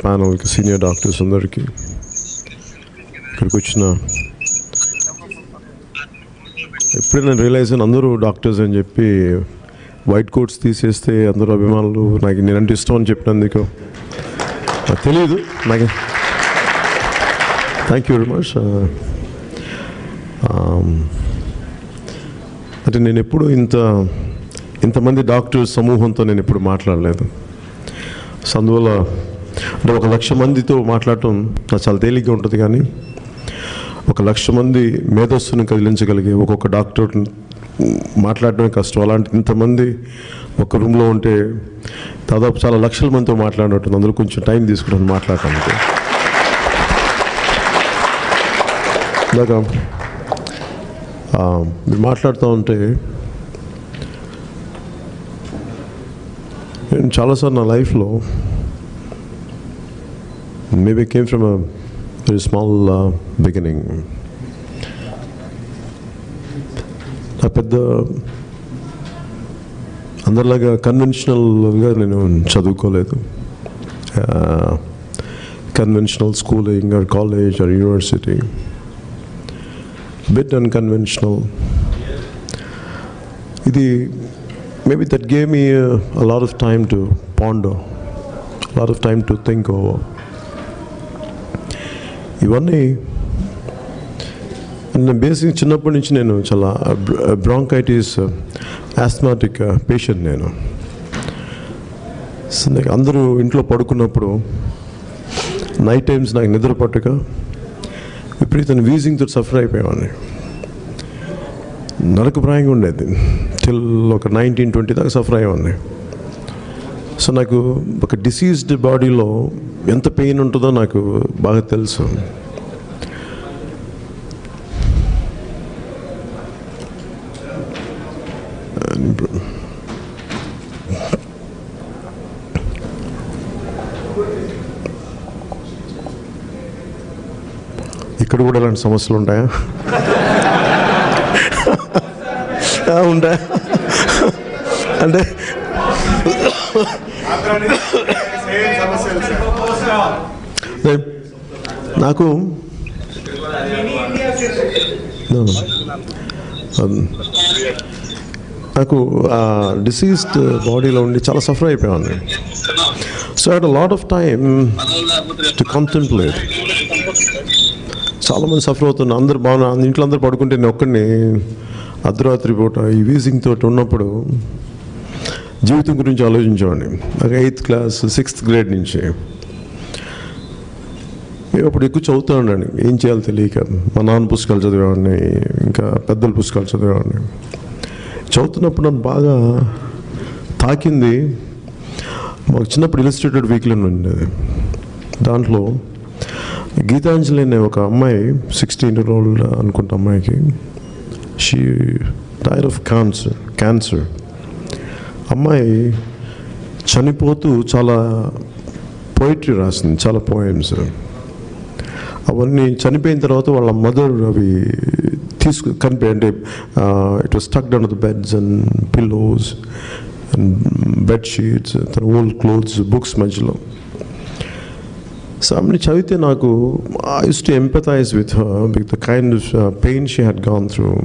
ప్యానల్కి, senior doctors అందరికీ, ఇక్కడికి వచ్చిన ఎప్పుడే నేను రియలైజ్ అయిన అందరూ డాక్టర్స్ అని చెప్పి వైట్ కోట్స్ తీసేస్తే అందరూ అభిమానులు నాకు నేనంటే ఇష్టం అని చెప్పినందుకు నాకు తెలియదు. నాకు థ్యాంక్ యూ వెరీ మచ్. అంటే నేను ఎప్పుడు ఇంతమంది డాక్టర్స్ సమూహంతో నేను ఎప్పుడు మాట్లాడలేదు. సో అందువల్ల అంటే 1,00,000 మందితో మాట్లాడటం నాకు చాలా తేలిగ్గా ఉంటుంది, కానీ 1,00,000 మంది మేధస్సును కదిలించగలిగే ఒక్కొక్క డాక్టర్ మాట్లాడటమే కష్టం. అలాంటి ఇంతమంది ఒక రూమ్లో ఉంటే దాదాపు చాలా లక్షల మందితో మాట్లాడినట్టు, అందులో కొంచెం టైం తీసుకుంటాను మాట్లాడటానికి. ఇందాక మీరు మాట్లాడుతూ ఉంటే నేను చాలాసార్లు నా లైఫ్లో maybe came from a very small beginning. నా పెద్ద అందరిలాగా కన్వెన్షనల్గా నేను చదువుకోలేదు. Conventional schooling or college or university, bit unconventional. ఇది maybe that gave me a lot of time to ponder, a lot of time to think over. ఇవన్నీ basic చిన్నప్పటి నుంచి నేను చాలా బ్రాంకైటిస్ ఆస్మాటిక్ పేషెంట్ నేను. అందరూ ఇంట్లో పడుకున్నప్పుడు నైట్ టైమ్స్ నాకు నిద్ర పట్టక విపరీతమైన వీజింగ్తో సఫర్ అయిపోయేవాడిని. నరకప్రాయంగా ఉండేది. టిల్ ఒక 19-20 దాకా సఫర్ అయ్యేవాడిని. సో నాకు ఒక డిసీజ్డ్ బాడీలో ఎంత పెయిన్ ఉంటుందో నాకు బాగా తెలుసు. ఇక్కడ కూడా ఇలాంటి సమస్యలు ఉంటాయా? ఉంటాయా అంటే నాకు డిసీజ్డ్ బాడీలో ఉండి చాలా సఫర్ అయిపోయాను. So I had a lot of time to contemplate. చాలామంది సఫర్ అవుతున్నారు, అందరు బాగున్నారు, ఇంట్లో అందరు పడుకుంటే నేను ఒక్కడిని అర్ధరాత్రి పూట ఈ వీజింగ్ తోటి ఉన్నప్పుడు జీవితం గురించి ఆలోచించేవాడిని. నాకు 8th క్లాస్ 6th గ్రేడ్ నుంచి అప్పుడు ఎక్కువ చదువుతూ ఉండండి, ఏం చేయాలో తెలియక. మా నాన్న పుస్తకాలు చదివేవాడిని, ఇంకా పెద్దల పుస్తకాలు చదివేవాడిని. చదువుతున్నప్పుడు నన్ను బాగా తాకింది. మాకు చిన్నప్పుడు ఇలస్ట్రేటెడ్ వీక్లీ ఉండేది. దాంట్లో గీతాంజలి అనే ఒక అమ్మాయి, 16-year-old అనుకుంటా అమ్మాయికి, షీ డైడ్ ఆఫ్ క్యాన్సర్. అమ్మాయి చనిపోతూ చాలా పోయిటరీ రాసింది, చాలా పోయమ్స్. అవన్నీ చనిపోయిన తర్వాత వాళ్ళ మదర్ అవి అంటే it was stucked under the beds and pillows and bedsheets, తన ఓల్డ్ క్లోత్స్, బుక్స్ మధ్యలో. సో అవన్నీ చదివితే నాకు I used to empathize with her, with the kind of pain she had gone through,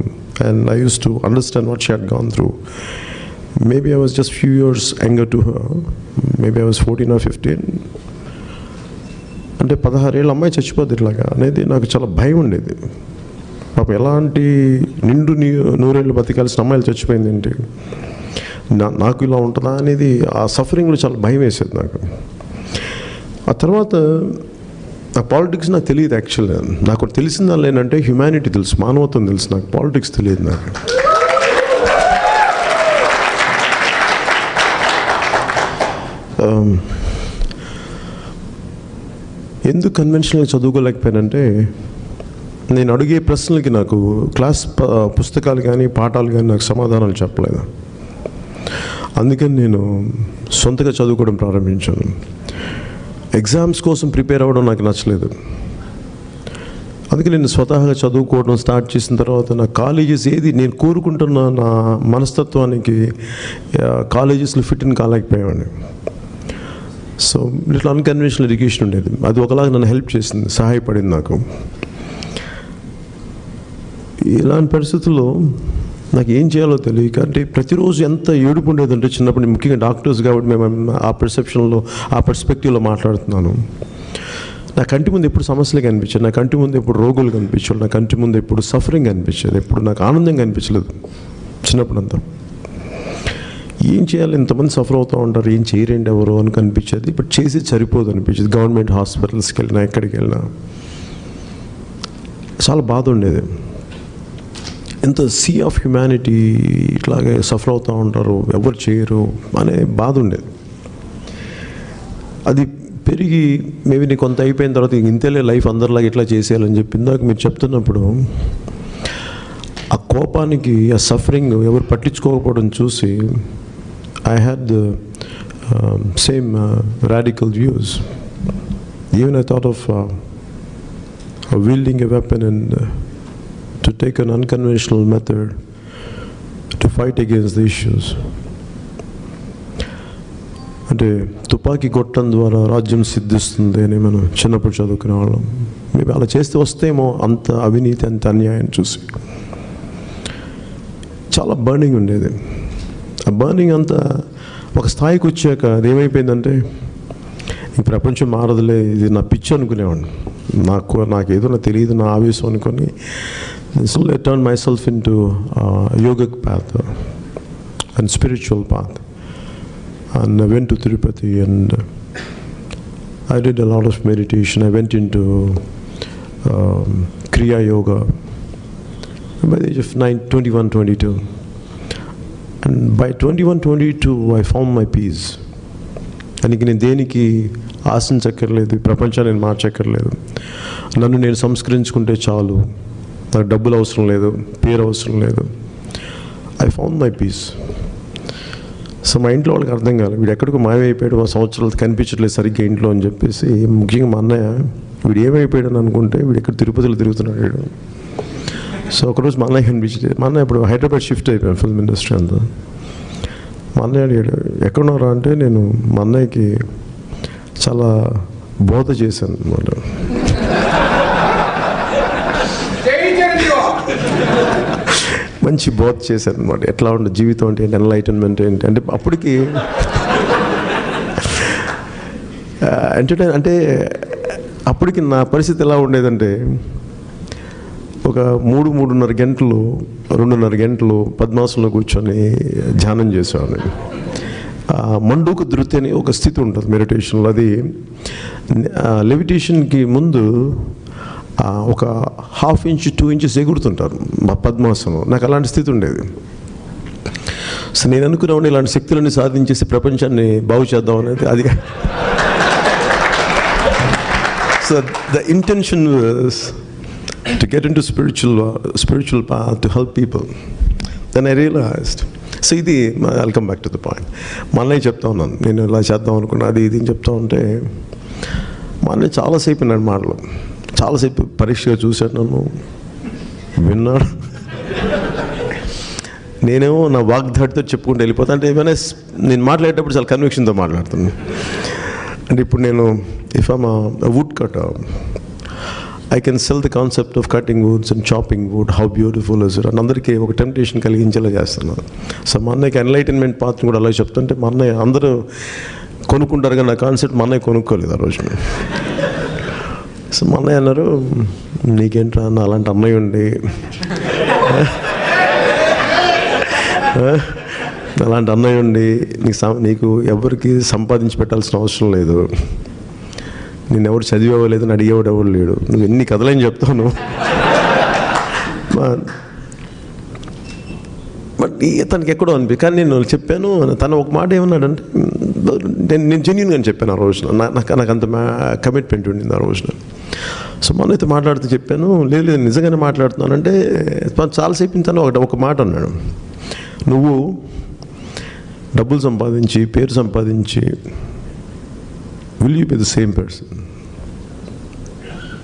and I used to understand what she had gone through. Maybe I was just few years younger to her. Maybe I was 14 or 15. అంటే 16 ఏళ్ళ అమ్మాయి చచ్చిపోద్ది ఇట్లాగా అనేది నాకు చాలా భయం ఉండేది. పాపం ఎలాంటి నిండు నూరేళ్ళు బతికాల్సిన అమ్మాయిలు చచ్చిపోయింది ఏంటి, నాకు ఇలా ఉంటుందా అనేది ఆ సఫరింగ్లో చాలా భయం వేసేది నాకు. ఆ తర్వాత ఆ పాలిటిక్స్ నాకు తెలియదు. యాక్చువల్గా నాకు తెలిసిందా లేనంటే హ్యుమానిటీ తెలుసు, మానవత్వం తెలుసు, నాకు పాలిటిక్స్ తెలియదు. నాకు ఎందుకు కన్వెన్షనల్గా చదువుకోలేకపోయానంటే, నేను అడిగే ప్రశ్నలకి నాకు క్లాస్ పుస్తకాలు కానీ పాఠాలు కానీ నాకు సమాధానాలు చెప్పలేదు. అందుకని నేను సొంతగా చదువుకోవడం ప్రారంభించాను. ఎగ్జామ్స్ కోసం ప్రిపేర్ అవ్వడం నాకు నచ్చలేదు. అందుకే నేను స్వతహాగా చదువుకోవడం స్టార్ట్ చేసిన తర్వాత నా కాలేజెస్ ఏది నేను కోరుకుంటున్న నా మనస్తత్వానికి కాలేజెస్లో ఫిట్ ఇన్ కాలేకపోయేవాడిని. సో ఇట్లా అన్కన్వెన్షనల్ ఎడ్యుకేషన్ ఉండేది. అది ఒకలాగా నన్ను హెల్ప్ చేసింది, సహాయపడింది నాకు. ఇలాంటి పరిస్థితుల్లో నాకు ఏం చేయాలో తెలియక, అంటే ప్రతిరోజు ఎంత ఏడుపు ఉండేదంటే చిన్నప్పుడు, ముఖ్యంగా డాక్టర్స్ కాబట్టి మేము ఆ పర్సెప్షన్లో, ఆ పర్స్పెక్టివ్లో మాట్లాడుతున్నాను. నా కంటి ముందు ఎప్పుడు సమస్యలు కనిపించాయి, నా కంటి ముందు ఎప్పుడు రోగులు కనిపించాడు, నా కంటి ముందు ఎప్పుడు సఫరింగ్ కనిపించేది, ఎప్పుడు నాకు ఆనందం కనిపించలేదు చిన్నప్పుడంతా. ఏం చేయాలి, ఇంతమంది సఫర్ అవుతూ ఉంటారు, ఏం చేయరండి ఎవరు అని కనిపించేది. బట్ చేసి సరిపోదు అనిపించేది. గవర్నమెంట్ హాస్పిటల్స్కి వెళ్ళినా, ఎక్కడికి వెళ్ళినా చాలా బాధ ఉండేది. ఎంత సీ ఆఫ్ హ్యుమానిటీ, ఇట్లాగే సఫర్ అవుతూ ఉంటారు, ఎవరు చేయరు అనే బాధ ఉండేది. అది పెరిగి మేబీ నీకు కొంత అయిపోయిన తర్వాత ఇంతేలే లైఫ్ అందరిలాగా ఇట్లా చేసేయాలని చెప్పి ఇందాక మీరు చెప్తున్నప్పుడు ఆ కోపానికి, ఆ సఫరింగ్ ఎవరు పట్టించుకోకపోవడం చూసి I had the same radical views. Even I thought of wielding a weapon and to take an unconventional method to fight against the issues. అంటే తుపాకీ కొట్టడం ద్వారా రాజ్యం సిద్ధిస్తుంది అని మనం చిన్నప్పుడు చదువుకునే వాళ్ళం. మేము అలా చేస్తే వస్తేమో అంత అవినీతి, అంత అన్యాయం చూసి చాలా బర్నింగ్ ఉండేది. ఆ బర్నింగ్ అంతా ఒక స్థాయికి వచ్చాక అదేమైపోయిందంటే ఈ ప్రపంచం మారదులే, ఇది నా పిచ్చి అనుకునేవాడిని. నాకేదో నాకు తెలియదు, నా ఆవేశం అనుకొని so I turned myself into yogic path and spiritual path. And I went to Tirupati and I did a lot of meditation. I went into Kriya Yoga by the age of 21, 22. And by 21, 22 I found my peace. అందుకే నేను దేనికి ఆశించక్కర్లేదు, ప్రపంచాన్ని నేను మార్చక్కర్లేదు. నన్ను నేను సంస్కరించుకుంటే చాలు, నాకు డబ్బులు అవసరం లేదు, పేరు అవసరం లేదు. I found my peace. So మా ఇంట్లో వాళ్ళకి అర్థం కాలేదు, వీడు ఎక్కడికో మాయమైపోయాడు, మా సంవత్సరాలు కనిపించట్లేదు సరిగ్గా ఇంట్లో అని చెప్పేసి. ముఖ్యంగా మా అన్నయ్య, వీడు ఏమైపోయాడు అని అనుకుంటే వీడు ఎక్కడ తిరుపతిలో తిరుగుతున్నాడు వీడు. సో ఒకరోజు మా అన్నయ్య కనిపించింది. మా అన్నయ్య ఇప్పుడు హైదరాబాద్ షిఫ్ట్ అయిపోయాను, ఫిల్మ్ ఇండస్ట్రీ అంతా. మా అన్నయ్య అడిగాడు, ఎక్కడున్నారా అంటే నేను మా అన్నయ్యకి చాలా బోధ చేశాను అన్నమాట. మంచి బోధ చేశాను అనమాట. ఎట్లా ఉంటుంది జీవితం అంటే ఏంటి, ఎన్లైటన్మెంట్ ఏంటి. అంటే అప్పటికి అంటే అప్పటికి నా పరిస్థితి ఎలా ఉండేదంటే ఒక 3-3.5 గంటలు 2.5 గంటలు పద్మాసనంలో కూర్చొని ధ్యానం చేసేవాడిని. మండూక ధృతి అని ఒక స్థితి ఉంటుంది మెడిటేషన్లో. అది లెవిటేషన్కి ముందు ఒక 1/2 ఇంచ్ 2 ఇంచెస్ ఎగురుతుంటారు మా పద్మాసనం. నాకు అలాంటి స్థితి ఉండేది. సో నేను అనుకున్నాను ఇలాంటి శక్తులన్నీ సాధించేసి ప్రపంచాన్ని బాగు చేద్దాం అనేది. అది so the intention was to get into spiritual path to help people. Then I realized, so ఇది I'll come back to the point. మా అన్నయ్య చెప్తా ఉన్నాను, నేను ఇలా చేద్దాం అనుకున్నా, అది ఇది చెప్తా ఉంటే మా అన్నయ్య చాలాసేపు విన్నాడు మాటలు. చాలాసేపు పరీక్షగా చూశాడు, నన్ను విన్నాడు. నేనేమో నా వాగ్దాటితో చెప్పుకుంటూ వెళ్ళిపోతాను. అంటే ఏమైనా నేను మాట్లాడేటప్పుడు చాలా కన్విక్షన్తో మాట్లాడుతున్నాను. అంటే ఇప్పుడు నేను if I'm a wood cutter, I can sell the concept of cutting woods and chopping wood. How beautiful is it? And అందరికీ ఒక టెంప్టేషన్ కలిగించేలా చేస్తున్నాను. సో మా అన్నయ్యకి ఎన్లైటన్మెంట్ పాత్ర కూడా అలా చెప్తుంటే మా అన్నయ్య అందరూ కొనుక్కుంటారు కానీ నా కాన్సెప్ట్ మా అన్నయ్య కొనుక్కోలేదు ఆ రోజున. సో మా అన్నయ్య అన్నారు, నీకేంట్రా అన్న అలాంటి అన్నయ్య ఉండి, అలాంటి అన్నయ్య ఉండి నీకు ఎవరికి సంపాదించి పెట్టాల్సిన అవసరం లేదు, నేను ఎవరు చదివేవాలేదు అని అడిగేవాడు ఎవరు లేడు, నువ్వు ఎన్ని కథలని చెప్తాను. బట్ తనకి ఎక్కడో అనిపి, కానీ నేను చెప్పాను. తను ఒక మాట ఏమన్నాడంటే, నేను జెన్యూన్గా చెప్పాను ఆ రోజున. నాకు అంత కమిట్మెంట్ ఉండింది ఆ రోజున. సో మనైతే మాట్లాడుతూ చెప్పాను, లేదు నిజంగానే మాట్లాడుతున్నానంటే చాలాసేపు తను ఒక మాట అన్నాడు, నువ్వు డబ్బులు సంపాదించి పేరు సంపాదించి will you be the same person?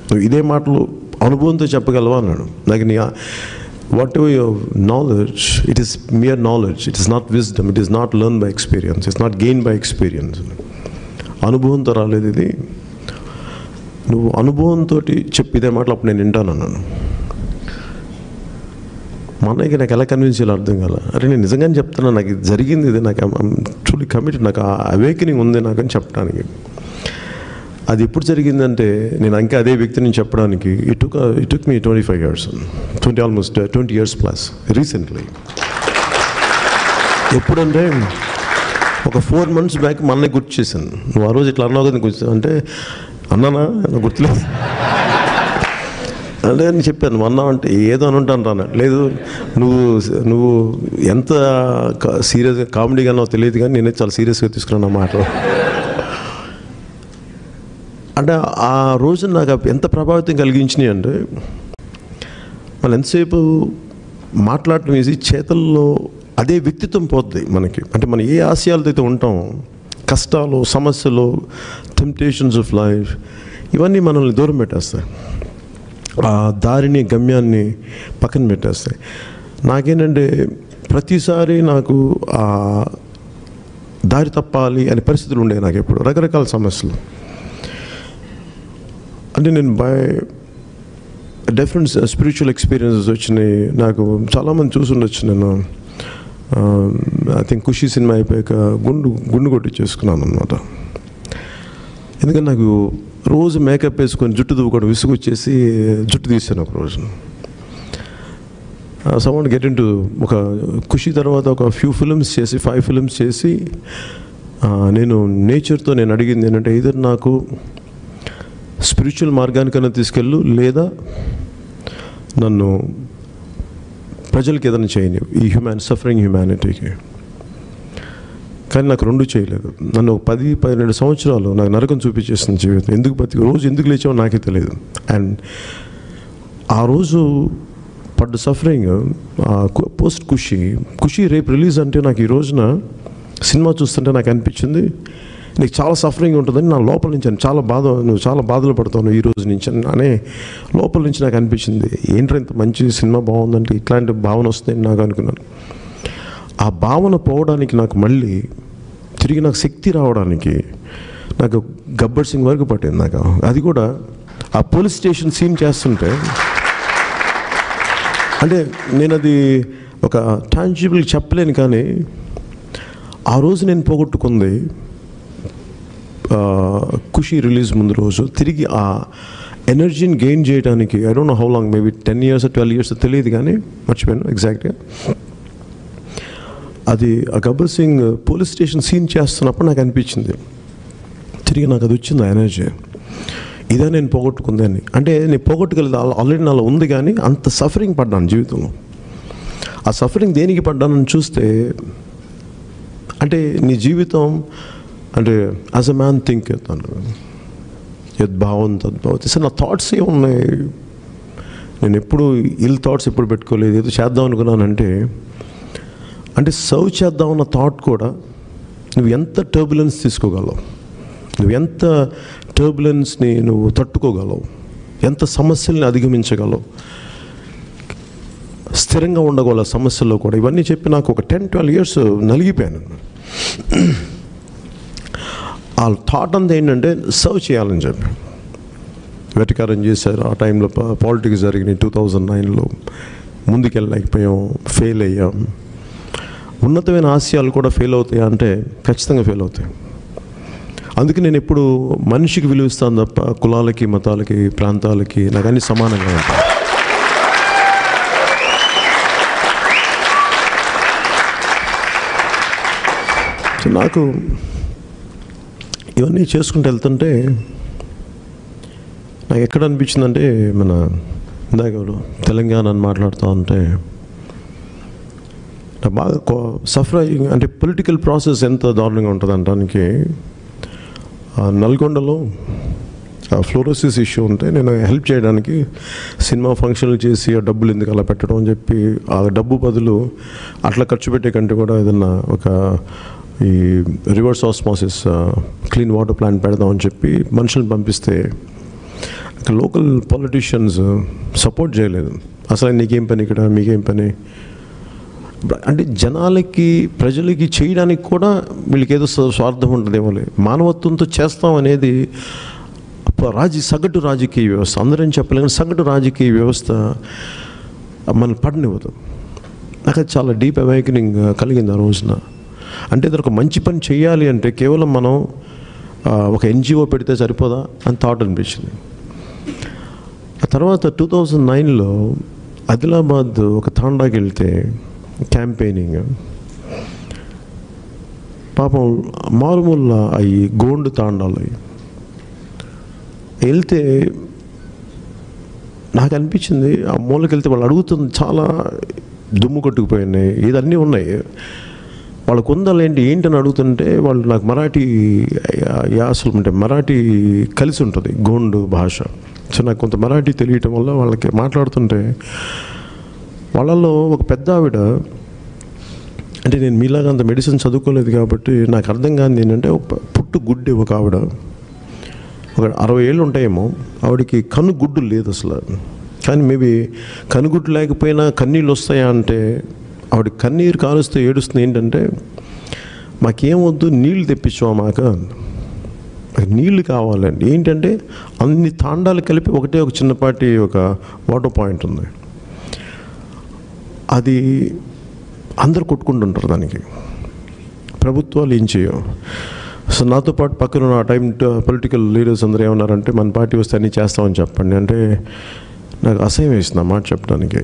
నువ్వు ఇదే మాటలు అనుభవంతో చెప్పగలవా అన్నాడు. నాకు నీ whatever your knowledge, it is mere knowledge, it is not wisdom, it is not learn by experience, it's not gain by experience. అనుభవంతో రాలేదు ఇది, నువ్వు అనుభవంతో చెప్పి ఇదే మాటలు అప్పుడు నేను వింటాను అన్నాను. మా అన్నయ్యకి నాకు ఎలా కన్విన్స్ చేయాలో అర్థం కాల. అరే నేను నిజంగానే చెప్తున్నా, నాకు ఇది జరిగింది, ఇది నాకు ట్రూలీ కమిటెడ్, నాకు ఆ అవేకనింగ్ ఉంది నాకు అని చెప్పడానికి. అది ఎప్పుడు జరిగిందంటే నేను ఇంకా అదే వ్యక్తిని చెప్పడానికి it took me 25 years, almost 20 years plus recently. ఎప్పుడంటే ఒక 4 months బ్యాక్ మా అన్నయ్య గుర్తు చేశాను, నువ్వు ఆ రోజు ఇట్లా అన్నావు కదా గుర్తు అంటే, అన్నానా నాకు గుర్తులేదు అంటే నేను చెప్పాను, నువ్వు అన్నావు అంటే ఏదో అని ఉంటాను రాను, లేదు నువ్వు ఎంత సీరియస్గా కామెడీగా అన్నావు తెలియదు కానీ నేనే చాలా సీరియస్గా తీసుకున్నాను ఆ మాట. అంటే ఆ రోజు నాకు ఎంత ప్రభావితం కలిగించినాయి అంటే, మనం ఎంతసేపు మాట్లాడటం వేసి చేతల్లో అదే వ్యక్తిత్వం పోద్ది మనకి. అంటే మనం ఏ ఆశయాలతో అయితే ఉంటామో, కష్టాలు, సమస్యలు, టెంప్టేషన్స్ ఆఫ్ లైఫ్, ఇవన్నీ మనల్ని దూరం పెట్టేస్తాయి, ఆ దారిని గమ్యాన్ని పక్కన పెట్టేస్తాయి. నాకేంటంటే ప్రతిసారి నాకు ఆ దారి తప్పాలి అనే పరిస్థితులు ఉండేవి నాకు ఎప్పుడు, రకరకాల సమస్యలు. అంటే నేను బై డిఫరెంట్ స్పిరిచువల్ ఎక్స్పీరియన్సెస్ వచ్చినాయి నాకు. చాలామంది చూసుండొచ్చు, నేను ఐ థింక్ ఖుషి సినిమా అయిపోయాక గుండు కొట్టించేసుకున్నాను అనమాట. ఎందుకంటే నాకు రోజు మేకప్ వేసుకొని జుట్టు దువ్వుకోవడం విసుగు వచ్చేసి జుట్టు తీసాను ఒక రోజు. సమ్ గెట్ ఇన్ టు ఒక ఖుషి తర్వాత ఒక 5 films చేసి నేను నేచర్తో నేను అడిగింది ఏంటంటే, ఇద్దరు నాకు స్పిరిచువల్ మార్గానికైనా తీసుకెళ్ళు, లేదా నన్ను ప్రజలకి ఏదైనా చేయని ఈ సఫరింగ్ హ్యుమానిటీకి. కానీ నాకు రెండు చేయలేదు. నన్ను 10-12 సంవత్సరాలు నాకు నరకం చూపించేస్తుంది జీవితం. రోజు ఎందుకు లేచామో నాకే తెలియదు. అండ్ ఆ రోజు పడ్డ సఫరింగ్ పోస్ట్ ఖుషి రేపు రిలీజ్ అంటే నాకు ఈ రోజున సినిమా చూస్తుంటే నాకు అనిపించింది నీకు చాలా సఫరింగ్ ఉంటుందని నా లోపల నుంచి, నువ్వు చాలా బాధలు పడతావు ఈ రోజు నుంచి అనే లోపల నుంచి నాకు అనిపించింది. ఏంటంటే ఇంత మంచి సినిమా బాగుందంటే ఇట్లాంటి భావన వస్తుందని నాకు అనుకున్నాను. ఆ భావన పోవడానికి నాకు మళ్ళీ తిరిగి నాకు శక్తి రావడానికి నాకు గబ్బర్ సింగ్ వరకు పట్టింది నాకు. అది కూడా ఆ పోలీస్ స్టేషన్ సీన్ చేస్తుంటే, అంటే నేను అది ఒక టాంజిబుల్ చెప్పలేను, కానీ ఆ రోజు నేను పోగొట్టుకుంది ఖుషి రిలీజ్ ముందు రోజు తిరిగి ఆ ఎనర్జీని గెయిన్ చేయడానికి I don't know how long, maybe 10 years or 12 years తెలియదు కానీ మర్చిపోయాను ఎగ్జాక్ట్గా. అది ఆ Gabbar Singh police station scene చేస్తున్నప్పుడు నాకు అనిపించింది, తిరిగి నాకు అది వచ్చింది ఆ ఎనర్జీ, ఇదే నేను పోగొట్టుకుందని. అంటే నేను పోగొట్టుకెళ్ళి ఆల్రెడీ నాలో ఉంది, కానీ అంత సఫరింగ్ పడ్డాను జీవితంలో. ఆ సఫరింగ్ దేనికి పడ్డానని చూస్తే, అంటే నీ జీవితం అంటే యాజ్ అ మ్యాన్ థింక్ చేస్తాను, యద్భావం తద్భావతి. సార్ నా థాట్స్ ఏమున్నాయి, నేను ఎప్పుడు ఇల్ థాట్స్ ఎప్పుడు పెట్టుకోలేదు. ఏదో చేద్దాం అనుకున్నానంటే, అంటే సర్వ్ చేద్దామన్న థాట్ కూడా నువ్వు ఎంత టర్బులెన్స్ తీసుకోగలవు, నువ్వు ఎంత టర్బులెన్స్ని నువ్వు తట్టుకోగలవు, ఎంత సమస్యల్ని అధిగమించగలవు, స్థిరంగా ఉండగల సమస్యల్లో కూడా. ఇవన్నీ చెప్పి నాకు ఒక 10-12 years నలిగిపోయాను. ఆ థాట్ అంతా ఏంటంటే సర్వ్ చేయాలని చెప్పి వెటకారం చేశారు. ఆ టైంలో పాలిటిక్స్ జరిగినాయి 2009లో. ముందుకెళ్ళలేకపోయాం, ఫెయిల్ అయ్యాం. ఉన్నతమైన ఆశయాలు కూడా ఫెయిల్ అవుతాయి అంటే ఖచ్చితంగా ఫెయిల్ అవుతాయి. అందుకే నేను ఎప్పుడు మనిషికి విలువిస్తాను తప్ప కులాలకి, మతాలకి, ప్రాంతాలకి నాకు అన్ని సమానంగా ఉంటాయి. నాకు ఇవన్నీ చేసుకుంటూ వెళ్తుంటే నాకు ఎక్కడ అనిపించిందంటే, మన ఇందాక తెలంగాణ అని మాట్లాడుతూ ఉంటే నాకు బాగా సఫర్ అయ్యి, అంటే పొలిటికల్ ప్రాసెస్ ఎంత దారుణంగా ఉంటుంది అనడానికి, నల్గొండలో ఫ్లోరోసిస్ ఇష్యూ ఉంటే నేను హెల్ప్ చేయడానికి సినిమా ఫంక్షన్లు చేసి ఆ డబ్బులు ఎందుకు అలా పెట్టడం అని చెప్పి, ఆ డబ్బు బదులు అట్లా ఖర్చు పెట్టే కంటే కూడా ఏదన్నా ఒక ఈ reverse osmosis clean water plant పెడదామని చెప్పి మనుషులను పంపిస్తే అక్కడ లోకల్ పొలిటీషియన్స్ సపోర్ట్ చేయలేదు. అసలు నీకేం పని ఇక్కడ, మీకేం పని, అంటే జనాలకి ప్రజలకి చేయడానికి కూడా వీళ్ళకి ఏదో స్వార్థం ఉంటుందేమో. మానవత్వంతో చేస్తాం అనేది సగటు రాజకీయ వ్యవస్థ, అందరం చెప్పలేము, సగటు రాజకీయ వ్యవస్థ మనల్ని పడనివ్వదు. నాకు అది చాలా డీప్ అవేకనింగ్ కలిగింది ఆ రోజున. అంటే ఒక మంచి పని చేయాలి అంటే కేవలం మనం ఒక ఎన్జిఓ పెడితే సరిపోదా అని థాట్ అనిపించింది. ఆ తర్వాత 2009లో ఆదిలాబాద్ ఒక తాండాకి వెళ్తే క్యాంపెయినింగ్, పాపం మారుమూల అవి గోండు తాండాలు వెళ్తే నాకు అనిపించింది, ఆ మూలకి వెళ్తే వాళ్ళు అడుగుతుంది చాలా దుమ్ము కొట్టుకుపోయినాయి, ఇదన్నీ ఉన్నాయి. వాళ్ళకు ఉందాలేంటి ఏంటని అడుగుతుంటే వాళ్ళు నాకు మరాఠీ యాసలు అంటే మరాఠీ కలిసి ఉంటుంది గోండు భాష. సో నాకు కొంత మరాఠీ తెలియటం వల్ల వాళ్ళకి మాట్లాడుతుంటే వాళ్ళల్లో ఒక పెద్ద ఆవిడ, అంటే నేను మీలాగా అంత మెడిసిన్ చదువుకోలేదు కాబట్టి నాకు అర్థం కాదు ఏంటంటే, పుట్టు గుడ్డి ఒక ఆవిడ, ఒక 60 ఏళ్ళు ఉంటాయేమో, ఆవిడకి కనుగుడ్డు లేదు అసలు. కానీ మేబీ కనుగుడ్డు లేకపోయినా కన్నీళ్ళు వస్తాయా అంటే, ఆవిడ కన్నీరు కాలుస్తూ ఏడుస్తుంది. ఏంటంటే మాకేమొద్దు, నీళ్ళు తెప్పించావా మాకు నీళ్ళు కావాలండి. ఏంటంటే అన్ని తాండాలు కలిపి ఒకటే ఒక చిన్నపాటి ఒక వాటర్ పాయింట్ ఉంది, అది అందరు కొట్టుకుంటుంటారు దానికి, ప్రభుత్వాలు ఏం చేయవు. సో నాతో పాటు పక్కన ఆ టైం పొలిటికల్ లీడర్స్ అందరూ ఏమన్నారంటే, మన పార్టీ వస్తే అన్నీ చేస్తామని చెప్పండి అంటే, నాకు అసహ్యం వేసింది ఆ మాట చెప్పడానికి.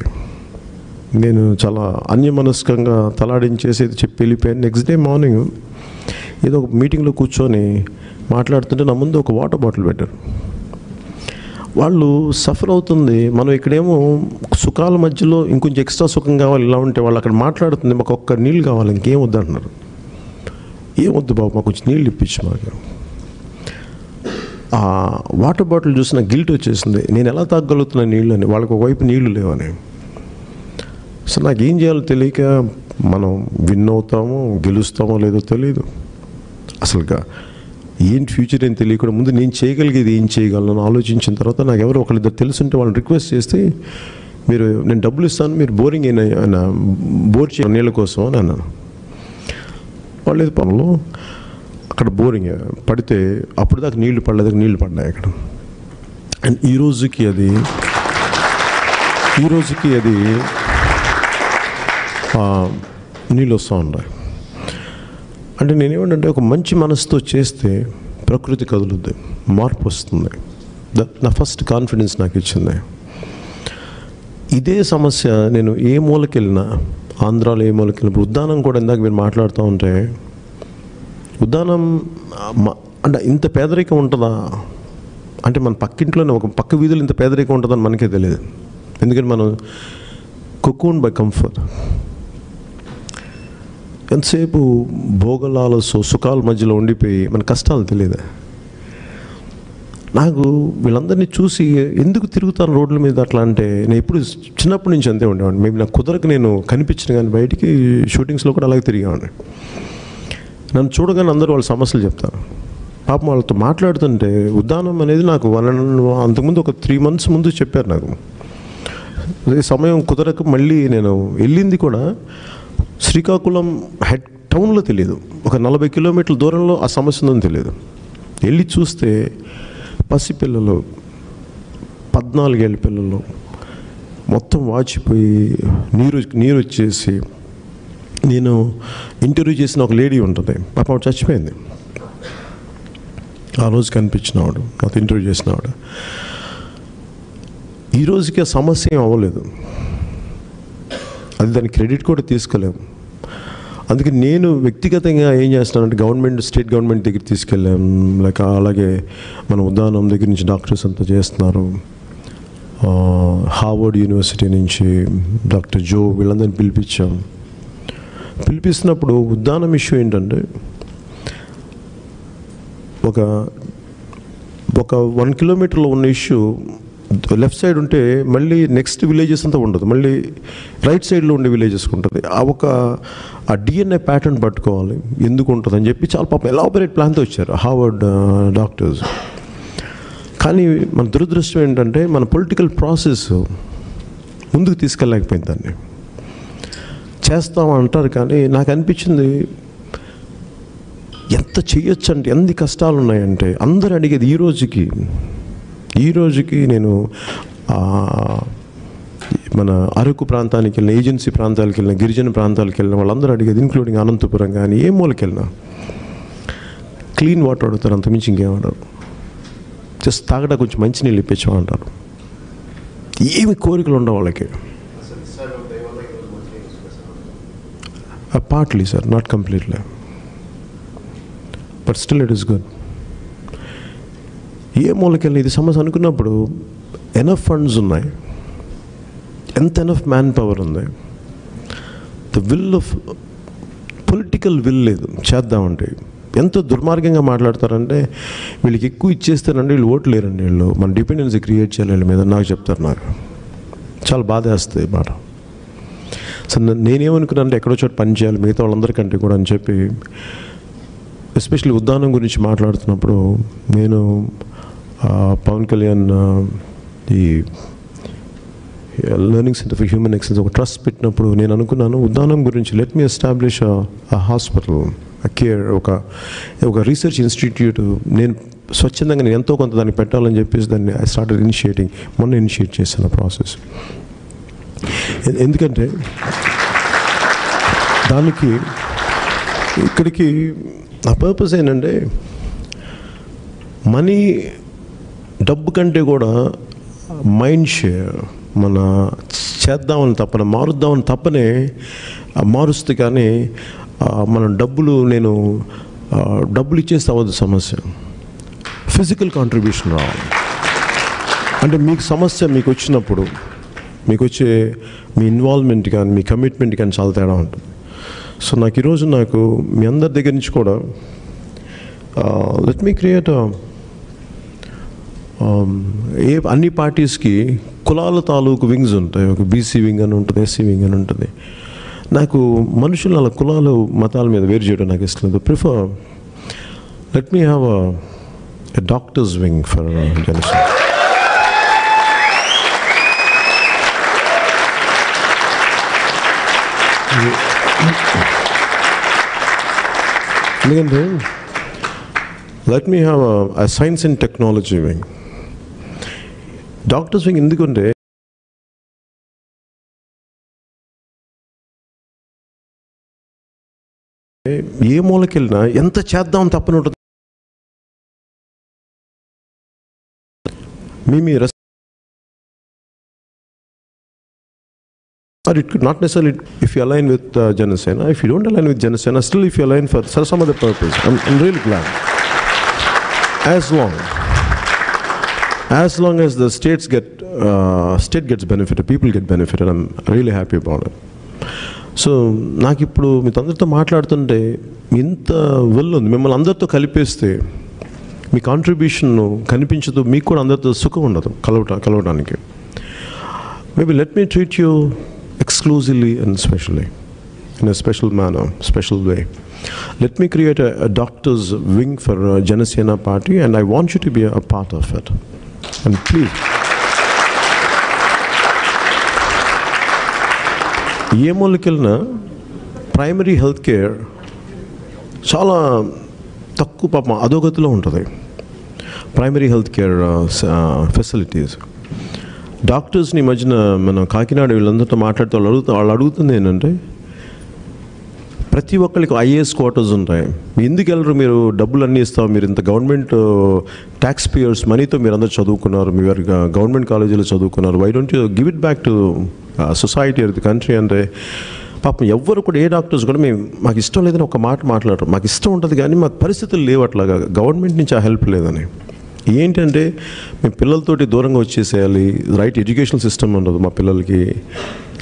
నేను చాలా అన్యమనస్కంగా తలాడించేసి చెప్పి వెళ్ళిపోయాను. నెక్స్ట్ డే మార్నింగ్ ఏదో ఒక మీటింగ్లో కూర్చొని మాట్లాడుతుంటే నా ముందు ఒక వాటర్ బాటిల్ పెట్టారు. వాళ్ళు సఫర్ అవుతుంది, మనం ఇక్కడేమో సుఖాల మధ్యలో ఇంకొంచెం ఎక్స్ట్రా సుఖం కావాలి ఇలా ఉంటే, వాళ్ళు అక్కడ మాట్లాడుతుంది మాకు ఒక్క నీళ్ళు కావాలి, ఇంకేం వద్దు అంటున్నారు. ఏమొద్దు బాబు మాకు కొంచెం నీళ్ళు ఇప్పించు మాకు. ఆ వాటర్ బాటిల్ చూసి నాకు గిల్ట్ వచ్చేసింది, నేను ఎలా తాగలుగుతున్నా నీళ్ళు అని, వాళ్ళకి ఒకవైపు నీళ్లు లేవని. సో నాకు ఏం చేయాలో తెలియక, మనం విన్ అవుతామో గెలుస్తామో లేదో తెలియదు అసలుగా, ఏంటి ఫ్యూచర్ ఏం తెలియకుండా ముందు నేను చేయగలిగేది ఏం చేయగలను ఆలోచించిన తర్వాత, నాకు ఎవరు ఒకరిద్దరు తెలుసుంటే వాళ్ళని రిక్వెస్ట్ చేస్తే, మీరు నేను డబ్బులు ఇస్తాను, మీరు బోరింగ్ అయినా బోర్ చేయ నీళ్ళ కోసం అని అన్నాను. వాళ్ళు ఏదో పనులు అక్కడ బోరింగ్ పడితే అప్పుడు దాకా నీళ్లు పడలేదు, నీళ్లు పడ్డాయి అక్కడ. అండ్ ఈ రోజుకి అది నీళ్ళు వస్తూ ఉన్నాయి. అంటే నేనేమంటే, ఒక మంచి మనసుతో చేస్తే ప్రకృతి కదులుద్ది, మార్పు వస్తుంది. నా ఫస్ట్ కాన్ఫిడెన్స్ నాకు ఇచ్చింది. ఇదే సమస్య నేను ఏ మూలకి వెళ్ళినా, ఆంధ్రాలో ఏ మూలకి వెళ్ళినప్పుడు, ఉద్దానం కూడా ఇందాక మీరు మాట్లాడుతూ ఉంటే, ఉద్దానం అంటే ఇంత పేదరికం ఉంటుందా అంటే, మన పక్కింట్లోనే ఒక పక్క వీధులు ఇంత పేదరికం ఉంటుందని మనకే తెలియదు. ఎందుకంటే మనం కుకూన్ బై కంఫర్ట్, ఎంతసేపు భోగలాల సుఖాల మధ్యలో ఉండిపోయి మన కష్టాలు తెలియదు. నాకు వీళ్ళందరినీ చూసి ఎందుకు తిరుగుతాను రోడ్ల మీద అట్లా అంటే, నేను ఎప్పుడు చిన్నప్పటి నుంచి అంతే ఉండేవాడిని. మేబీ నాకు కుదరకు నేను కనిపించిన కానీ బయటికి షూటింగ్స్లో కూడా అలాగే తిరిగేవాడిని. నన్ను చూడగానే అందరూ వాళ్ళ సమస్యలు చెప్తారు. పాపం వాళ్ళతో మాట్లాడుతుంటే, ఉద్దానం అనేది నాకు అంతకుముందు ఒక 3 months ముందు చెప్పారు నాకు. అదే సమయం కుదరకు మళ్ళీ నేను వెళ్ళింది కూడా శ్రీకాకుళం హెడ్ టౌన్లో తెలియదు, ఒక 40 kilometers దూరంలో ఆ సమస్య ఉందని తెలియదు. వెళ్ళి చూస్తే పసిపిల్లలు, 14 ఏళ్ళ పిల్లలు మొత్తం వాచిపోయి నీరు వచ్చేసి, నేను ఇంటర్వ్యూ చేసిన ఒక లేడీ ఉంటుంది, పాపం ఆవిడ చచ్చిపోయింది. ఆ రోజు కనిపించినవాడు, నాతో ఇంటర్వ్యూ చేసినవాడు. ఈ రోజుకి ఆ సమస్య ఏం అవ్వలేదు, అది దాని క్రెడిట్ కూడా తీసుకోలేము. అందుకే నేను వ్యక్తిగతంగా ఏం చేస్తున్నానంటే, స్టేట్ గవర్నమెంట్ దగ్గర తీసుకెళ్ళాం, అలాగే మన ఉద్దానం దగ్గర నుంచి డాక్టర్స్ అంతా చేస్తున్నారు, హార్వర్డ్ యూనివర్సిటీ నుంచి డాక్టర్ జో వీళ్ళందరినీ పిలిపిస్తున్నప్పుడు ఉద్దానం ఇష్యూ ఏంటంటే, ఒక 1 kilometer ఉన్న ఇష్యూ లెఫ్ట్ సైడ్ ఉంటే మళ్ళీ నెక్స్ట్ విలేజెస్ అంతా ఉండదు, మళ్ళీ రైట్ సైడ్లో ఉండే విలేజెస్కి ఉంటుంది. ఆ డిఎన్ఏ ప్యాటర్న్ పట్టుకోవాలి ఎందుకు ఉంటుంది అని చెప్పి చాలా పాపం ఎలాబొరేట్ ప్లాన్తో వచ్చారు హార్వర్డ్ డాక్టర్స్. కానీ మన దురదృష్టం ఏంటంటే, మన పొలిటికల్ ప్రాసెస్ ముందుకు తీసుకెళ్ళలేకపోయింది. దాన్ని చేస్తామంటారు, కానీ నాకు అనిపించింది ఎంత చేయొచ్చు అంటే, ఎన్ని కష్టాలు ఉన్నాయంటే. అందరు అడిగేది ఈ రోజుకి నేను మన అరకు ప్రాంతానికి వెళ్ళిన, ఏజెన్సీ ప్రాంతాలకు వెళ్ళిన, గిరిజన ప్రాంతాలకు వెళ్ళిన వాళ్ళందరూ అడిగేది, ఇంక్లూడింగ్ అనంతపురం కానీ ఏ మూలకి వెళ్ళినా క్లీన్ వాటర్ అడుగుతారు, అంతమించి ఇంకేమన్నారు. జస్ట్ తాగడా కొంచెం మంచినీళ్ళు ఇప్పించామంటారు. ఏమి కోరికలు ఉండవు వాళ్ళకి. Partly sir, not completely, but still it is good. ఏ మూలకెళ్ళి ఇది సమస్య అనుకున్నప్పుడు ఎనఫ్ ఫండ్స్ ఉన్నాయి, ఎంత ఎనఫ్ మ్యాన్ పవర్ ఉంది, the will of political will లేదు చేద్దామంటే. ఎంత దుర్మార్గంగా మాట్లాడతారంటే, వీళ్ళకి ఎక్కువ ఇచ్చేస్తారండి, వీళ్ళు ఓట్లు లేరండి, వీళ్ళు మన డిపెండెన్సీ క్రియేట్ చేయాలి వీళ్ళ మీద నాకు చెప్తారు. నాకు చాలా బాధ వేస్తుంది మాట. సో నేనేమనుకున్నాను అంటే, ఎక్కడో చోట పని చేయాలి మిగతా వాళ్ళందరికంటే కూడా అని చెప్పి, ఎస్పెషల్లీ ఉద్దానం గురించి మాట్లాడుతున్నప్పుడు నేను పవన్ కళ్యాణ్ ఈ learning centre for human excellence ఒక ట్రస్ట్ పెట్టినప్పుడు నేను అనుకున్నాను, ఉద్దానం గురించి let me establish hospital, care, ఒక రీసెర్చ్ ఇన్స్టిట్యూట్ నేను స్వచ్ఛందంగా నేను ఎంతో కొంత దాన్ని పెట్టాలని చెప్పేసి దాన్ని ఐ స్టార్టెడ్ ఇనిషియేటింగ్. మొన్న ఇనిషియేట్ చేశాను ప్రాసెస్. ఎందుకంటే దానికి ఇక్కడికి నా పర్పస్ ఏంటంటే, మనీ డబ్బు కంటే కూడా మైండ్ షేర్, మన చేద్దామని తప్పన, మారుద్దామని తప్పనే మారుస్తే కానీ మనం నేను డబ్బులు ఇచ్చేస్తే అవ్వదు సమస్య. ఫిజికల్ కాంట్రిబ్యూషన్ రావాలి. అంటే మీకు సమస్య మీకు వచ్చినప్పుడు మీకు వచ్చే మీ ఇన్వాల్వ్మెంట్ కానీ మీ కమిట్మెంట్ కానీ చాలా తేడా ఉంటుంది. సో నాకు ఈరోజు మీ అందరి దగ్గర నుంచి కూడా లెట్ మీ క్రియేట్ అన్ని పార్టీస్కి కులాల తాలూకు వింగ్స్ ఉంటాయి. ఒక బీసీ వింగ్ అని ఉంటుంది, ఎస్సీ వింగ్ అని ఉంటుంది. నాకు మనుషులు అలా కులాలు మతాల మీద వేరు చేయడం నాకు ఇష్టం లేదు. Prefer let me have a doctors wing for Janasena. ఎందుకంటే let me have a science and technology wing. Doctors wing ఎందుకంటే ఏ మూలకెళ్ళినా ఎంత చేద్దాం తప్పని ఉంటుంది. Or it could not necessarily, if you align with Janasena, if you don't align with Janasena, still if you align for some other purpose, I'm really glad. As long as the state gets benefited, people get benefited, I'm really happy about it. So నాకు ఇప్పుడు మీతో అందరితో మాట్లాడుతుంటే ఇంత will ఉంది. మిమ్మల్ని అందరితో కలిపేస్తే మీ కాంట్రిబ్యూషన్ కనిపించదు, మీకు కూడా అందరితో సుఖం ఉండదు కలవడానికి. Maybe let me treat you exclusively and specially, in a special manner, special way. Let me create a doctor's wing for Janasena party, and I want you to be a part of it. And please, ఏ మూలకెళ్ళినా primary health care చాలా తక్కువ పాపం అధోగతిలో ఉంటుంది. Primary health care facilities డాక్టర్స్ని మధ్యన మనం కాకినాడ వీళ్ళందరితో మాట్లాడుతూ వాళ్ళు అడుగుతుంది ఏంటంటే, ప్రతి ఒక్కరికి ఐఏఎస్ క్వార్టర్స్ ఉంటాయి, ఎందుకు వెళ్ళరు మీరు, డబ్బులు అన్నీ ఇస్తాం, మీరు ఇంత గవర్నమెంట్ ట్యాక్స్ పేయర్స్ మనీతో మీరు అందరూ చదువుకున్నారు, మీరు గవర్నమెంట్ కాలేజీలో చదువుకున్నారు, why don't you give it back to society or the country అంటే పాపం ఎవ్వరు కూడా ఏ డాక్టర్స్ కూడా మాకు ఇష్టం లేదని ఒక మాట మాట్లాడరు. మాకు ఇష్టం ఉంటుంది కానీ మాకు పరిస్థితులు లేవు, అట్లాగా గవర్నమెంట్ నుంచి ఆ హెల్ప్ లేదని. ఏంటంటే మేము పిల్లలతోటి దూరంగా వచ్చేసేయాలి, రైట్ ఎడ్యుకేషనల్ సిస్టమ్ ఉండదు మా పిల్లలకి,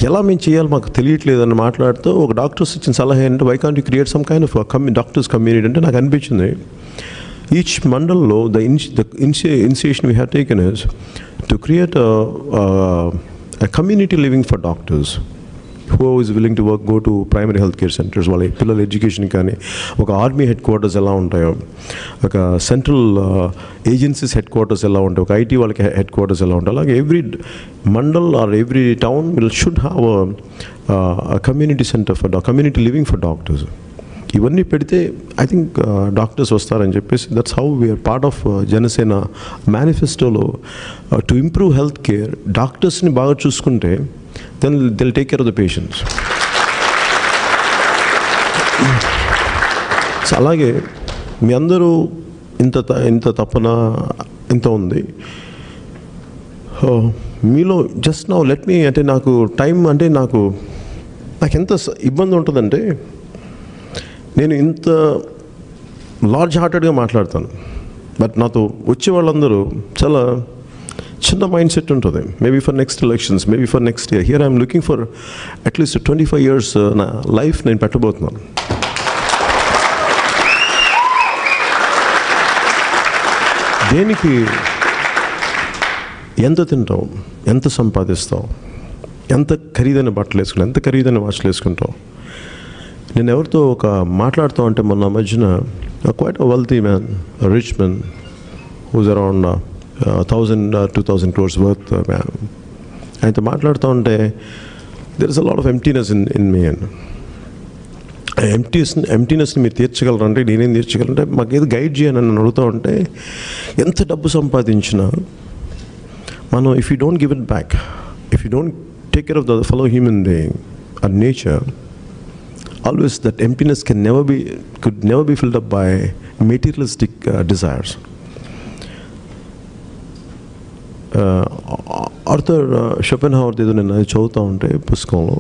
ఎలా మేము చేయాలి మాకు తెలియట్లేదని మాట్లాడుతూ ఒక డాక్టర్స్ ఇచ్చిన సలహా ఏంటంటే, why can't you create some kind of doctors community అంటే నాకు అనిపించింది. ఈచ్ మండల్లో the initiation we have taken is to create a community living for doctors. Who is willing to work, go to primary health care centres. వాళ్ళ పిల్లల education కానీ, ఒక army head quarters ఎలా ఉంటాయో, ఒక సెంట్రల్ ఏజెన్సీస్ హెడ్ క్వార్టర్స్ ఎలా ఉంటాయి, ఒక ఐటీ వాళ్ళకి హెడ్ క్వార్టర్స్ ఎలా ఉంటాయి, అలాగే every mandal or every town should have community centre for community living for doctors. ఇవన్నీ పెడితే ఐ థింక్ డాక్టర్స్ వస్తారని చెప్పేసి that's how we are part of Janasena మేనిఫెస్టోలో టు ఇంప్రూవ్ హెల్త్ కేర్. డాక్టర్స్ని బాగా చూసుకుంటే then they'll take care of the patients. So అలాగే మీ అందరూ ఇంత తపన ఇంత ఉంది మీలో. జస్ట్ నౌ లెట్ మీ, అంటే నాకు టైం, అంటే నాకు ఎంత ఇబ్బంది ఉంటుందంటే నేను ఇంత లార్జ్ హార్టెడ్గా మాట్లాడతాను, బట్ నాతో వచ్చే వాళ్ళందరూ చాలా చిన్న మైండ్ సెట్ ఉంటుంది. Maybe for next elections, maybe for next year. Here I'm looking for at least 25 years నా లైఫ్ నేను పెట్టబోతున్నాను. దేనికి? ఎంత తింటావు, ఎంత సంపాదిస్తావు, ఎంత ఖరీదైన బట్టలు వేసుకుంటావు, ఎంత ఖరీదైన వాచ్లు వేసుకుంటావు. నేను ఎవరితో ఒక మాట్లాడుతూ ఉంటే మొన్న మధ్యన quite wealthy man, rich man whose around 1,000-2,000 crores worth man, ఆయనతో మాట్లాడుతూ ఉంటే there is a lot of emptiness in me. And ఎంప్టీనెస్ని మీరు తీర్చగలరంటే నేనేం తీర్చగలంటే మాకు ఏదో గైడ్ చేయని నన్ను అడుగుతూ ఉంటే, ఎంత డబ్బు సంపాదించినా మనం if you don't give it back, if you don't take care of the fellow human being or nature, always that emptiness could never be filled up by materialistic desires. Arthur Schopenhauer ఏదో నేను చదువుతూ ఉంటే పుస్తకంలో,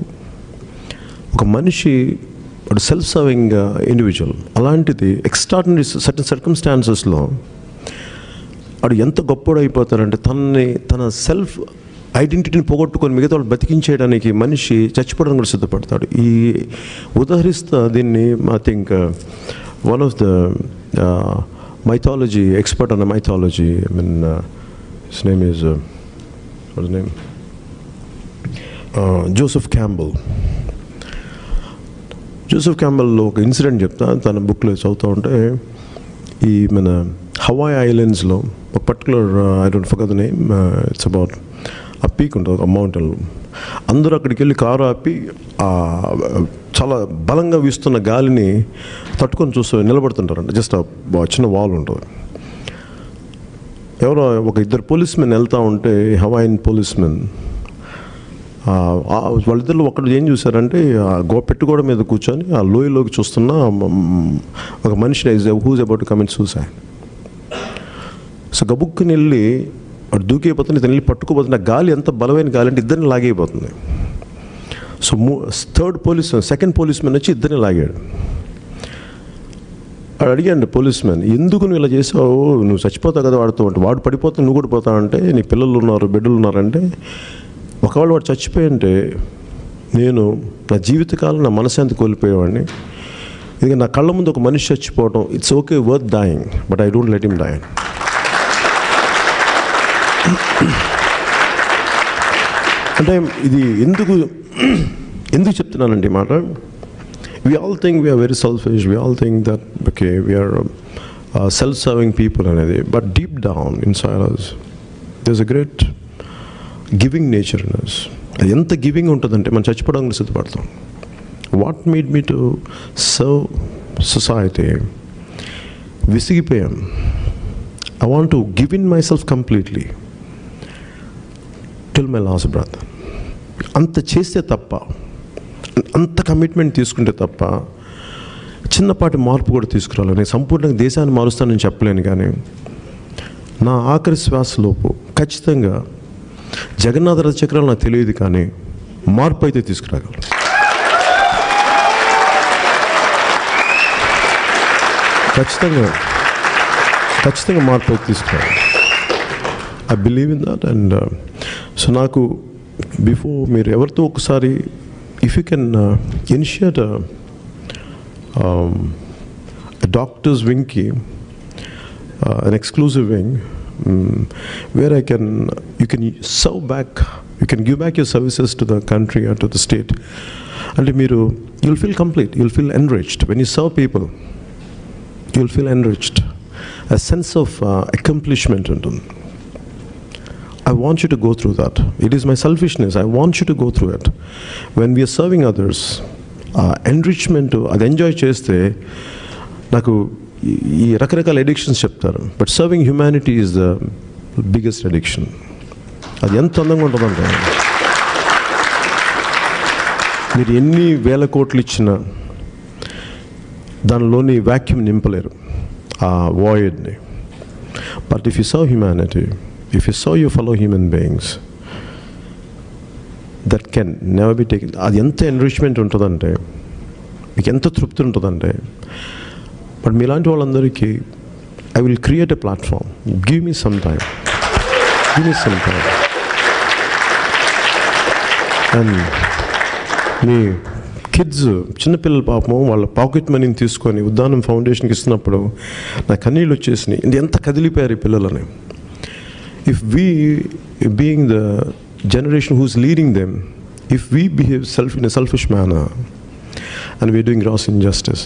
ఒక మనిషి ఒక self serving individual, అలాంటిది extraordinary certain సర్కమ్స్టాన్సెస్లో వాడు ఎంత గొప్పవాడు అయిపోతారంటే తన సెల్ఫ్ ఐడెంటిటీని పోగొట్టుకొని మిగతా వాళ్ళు బతికించేయడానికి మనిషి చచ్చిపోవడానికి కూడా సిద్ధపడతాడు. ఈ ఉదాహరిస్తా దీన్ని I think one of the mythology expert on mythology, I mean his name is Joseph Campbell. Joseph క్యాంబెల్లో ఒక ఇన్సిడెంట్ చెప్తా, తన బుక్లో చదువుతూ ఉంటే, ఈ మన హవాయ్ ఐలాండ్స్లో ఒక particular I don't forget the name, it's about ఆ పీక్ ఉంటుంది, ఒక మౌంటైన్. అందరూ అక్కడికి వెళ్ళి కారు ఆపి చాలా బలంగా వీస్తున్న గాలిని తట్టుకొని చూస్తూ నిలబడుతుంటారంట. జస్ట్ చిన్న వాల్ ఉంటుంది. ఎవరో ఒక ఇద్దరు పోలీస్మెన్ వెళ్తూ ఉంటే, హవాయిన్ పోలీస్మెన్, వాళ్ళిద్దరు ఒకటి ఏం చూశారంటే, పెట్టుగోడ మీద కూర్చొని ఆ లోయలోకి చూస్తున్న ఒక మనిషి whose about to commit suicide. So గబుక్కుని వెళ్ళి వాడు దూకైపోతుంది, ఇతను వెళ్ళి పట్టుకోపోతుంది. ఆ గాలి ఎంత బలమైన గాలి అంటే ఇద్దరిని లాగైపోతుంది. సో సెకండ్ పోలీస్మెన్ వచ్చి ఇద్దరిని లాగాడు. వాడు అడిగాడు పోలీస్మెన్, ఎందుకు నువ్వు ఇలా చేసావు, నువ్వు చచ్చిపోతావు కదా వాడుతూ ఉంటే, వాడు పడిపోతావు నువ్వు కూడా పోతావు అంటే, నీ పిల్లలు ఉన్నారు, బిడ్డలు ఉన్నారంటే, ఒకవేళ వాడు చచ్చిపోయి ఉంటే నేను నా జీవితకాలం నా మనశ్శాంతి కోల్పోయేవాడిని. ఇక నా కళ్ళ ముందు ఒక మనిషి చచ్చిపోవడం, it's okay worth dying, but I don't let him die. అంటే ఇది ఎందుకు చెప్తున్నానండి మాట? we all think we are very selfish, we all think that okay we are self-serving people అనేది, but deep down inside us there's a great giving nature in us. ఎంత giving ఉంటుందంటే మనం చచ్చిపోవడానికి సిద్ధపడతాం. What made me to serve society? విసిగిపోయాం. I want to give in my self completely till my last breath. అంత చేస్తే తప్ప, అంత కమిట్మెంట్ తీసుకుంటే తప్ప చిన్నపాటి మార్పు కూడా తీసుకురాలి. నేను సంపూర్ణంగా దేశాన్ని మారుస్తానని చెప్పలేను, కానీ నా ఆఖరి శ్వాసలోపు ఖచ్చితంగా జగన్నాథ రథ చక్రాలు నాకు తెలియదు, కానీ మార్పు అయితే తీసుకురాగలను. ఖచ్చితంగా మార్పు అయితే తీసుకురాగలను. I believe in that. And so నాకు బిఫోర్ మీరు ఎవరితో ఒకసారి if you can initiate doctors వింగ్కి an exclusive wing where you can serve back You can give back your services to the country or to the state. And you'll feel complete, you'll feel enriched. When you serve people, you'll feel enriched. A sense of accomplishment. I want you to go through that. It is my selfishness. I want you to go through it. When we are serving others, enrichment, అది enjoy చేస్తే నాకు ఈ రకరకాల addictions చెప్తారు, but serving humanity is the biggest addiction. అది ఎంత అందంగా ఉంటుందంటే మీరు ఎన్ని వేల కోట్లు ఇచ్చినా దానిలోని వ్యాక్యూమ్ నింపలేరు, ఆ వాయిడ్ని. But if you serve humanity, if you saw your fellow human beings, that can never be taken. అది ఎంత ఎన్రిచ్మెంట్ ఉంటుందంటే, మీకు ఎంత తృప్తి ఉంటుందంటే. బట్ మీలాంటి వాళ్ళందరికీ I will create a platform. Give me some time. And me kids, చిన్నపిల్లల పాపం వాళ్ళ పాకెట్ మనీని తీసుకొని ఉద్దానం ఫౌండేషన్కి ఇస్తున్నప్పుడు నా కన్నీళ్ళు వచ్చేసినాయి. ఎంత కదిలిపోయారు ఈ పిల్లలని. If we, being the generation who's leading them, if we behave in a selfish manner and we're doing gross injustice,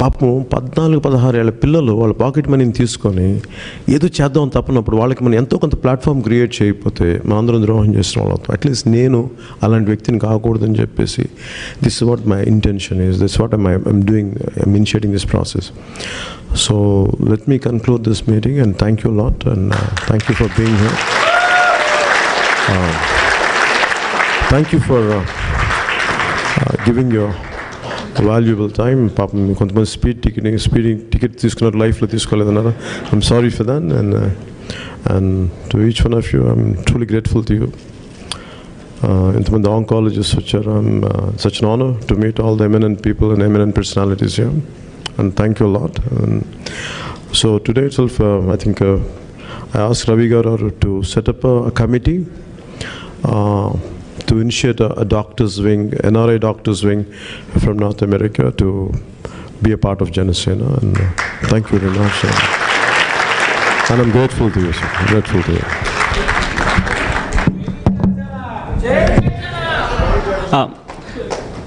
పాపం 14-16 ఏళ్ళ పిల్లలు వాళ్ళ పాకెట్ మనీని తీసుకొని ఏదో చేద్దాం తప్పనప్పుడు వాళ్ళకి మనం ఎంతో కొంత ప్లాట్ఫామ్ క్రియేట్ చేయకపోతే మనం అందరం ద్రోహం చేసిన వాళ్ళు అవుతాం. అట్లీస్ట్ నేను అలాంటి వ్యక్తిని కాకూడదని చెప్పేసి, this is what my intention is, this what I'm doing, I'm initiating this process. So let me conclude this meeting and thank you a lot, and thank you for being here. Thank you for giving your valuable time. Papa, kontamandi speeding ticket తీసుకున్నారు, లైఫ్లో తీసుకోలేదన్నారు. I'm sorry for that, and to each one of you, I'm truly grateful to you. ఇంతమంది oncologists వచ్చారు. Such an honor to meet all the eminent people and eminent personalities here. And thank you a lot. So today itself, I think I asked Ravi Garu to set up a committee to initiate a doctor's wing, NRI doctor's wing from North America to be a part of Janasena. And thank you very much. And I'm grateful to you, sir. I'm grateful to you.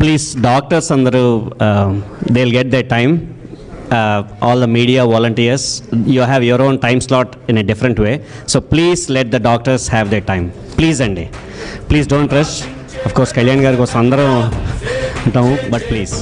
Please, doctors andaru, they'll get their time. All the media volunteers, you have your own time slot in a different way, so please let the doctors have their time, please. Andi, please don't rush. Of course Kalyan garu kosam andaru untamu, but please.